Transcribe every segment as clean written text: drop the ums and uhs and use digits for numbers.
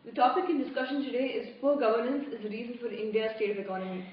The topic in discussion today is poor governance is the reason for India's state of economy.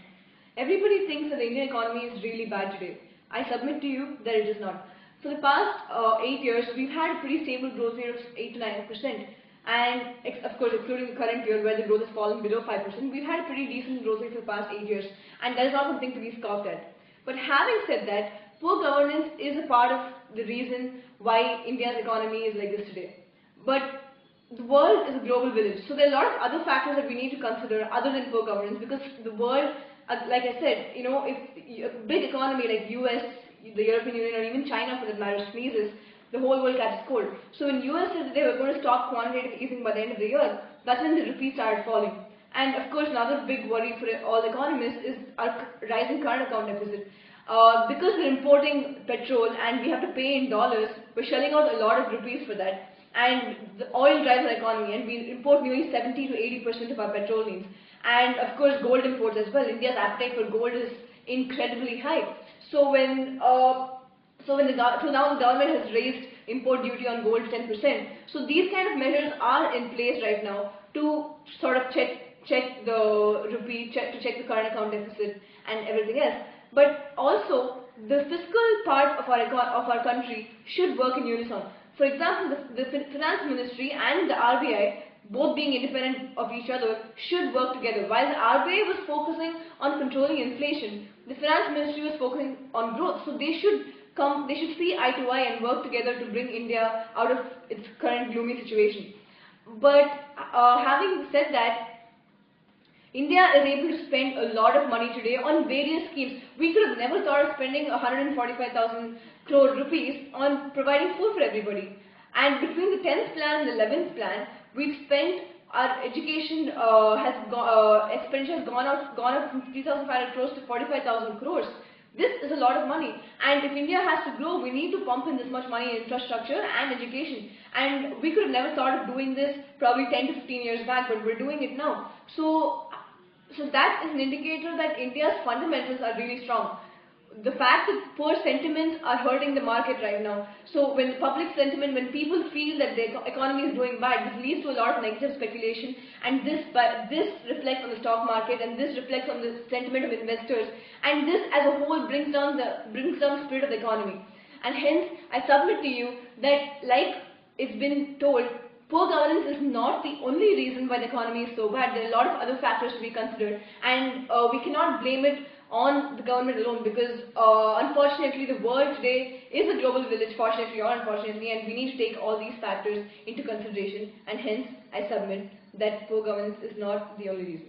Everybody thinks that the Indian economy is really bad today. I submit to you that it is not. For the past 8 years, we've had a pretty stable growth rate of 8 to 9%. And of course, excluding the current year where the growth has fallen below 5%, we've had a pretty decent growth rate for the past 8 years. And that is not something to be scoffed at. But having said that, poor governance is a part of the reason why India's economy is like this today. But the world is a global village, so there are a lot of other factors that we need to consider other than poor governance, because the world, like I said, if a big economy like US, the European Union, or even China for that matter sneezes, the whole world catches cold. So when US said that they were going to stop quantitative easing by the end of the year, that's when the rupee started falling. And of course, another big worry for all economists is our rising current account deficit. Because we're importing petrol and we have to pay in dollars, we're shelling out a lot of rupees for that. And the oil drives our economy, and we import nearly 70 to 80% of our petrol needs. And of course, gold imports as well. India's appetite for gold is incredibly high. So now the government has raised import duty on gold 10%. So these kind of measures are in place right now to sort of check the rupee, to check the current account deficit and everything else. But also, the fiscal part of our country should work in unison. For example, the Finance Ministry and the RBI, both being independent of each other, should work together. While the RBI was focusing on controlling inflation, the Finance Ministry was focusing on growth. So they should see eye to eye and work together to bring India out of its current gloomy situation. But having said that, India is able to spend a lot of money today on various schemes. We could have never thought of spending 145,000 crore rupees on providing food for everybody. And between the 10th plan and the 11th plan, we've spent, our education expenditure has gone up from 3,500 crores to 45,000 crores. This is a lot of money. And if India has to grow, we need to pump in this much money in infrastructure and education. And we could have never thought of doing this probably 10 to 15 years back, but we're doing it now. So that is an indicator that India's fundamentals are really strong. The fact that poor sentiments are hurting the market right now. So when public sentiment, when people feel that the economy is doing bad, this leads to a lot of negative speculation, and this reflects on the stock market, and this reflects on the sentiment of investors, and this as a whole brings down the spirit of the economy. And hence, I submit to you that, like it's been told, poor governance is not the only reason why the economy is so bad. There are a lot of other factors to be considered, and we cannot blame it on the government alone, because unfortunately the world today is a global village, fortunately or unfortunately, and we need to take all these factors into consideration, and hence I submit that poor governance is not the only reason.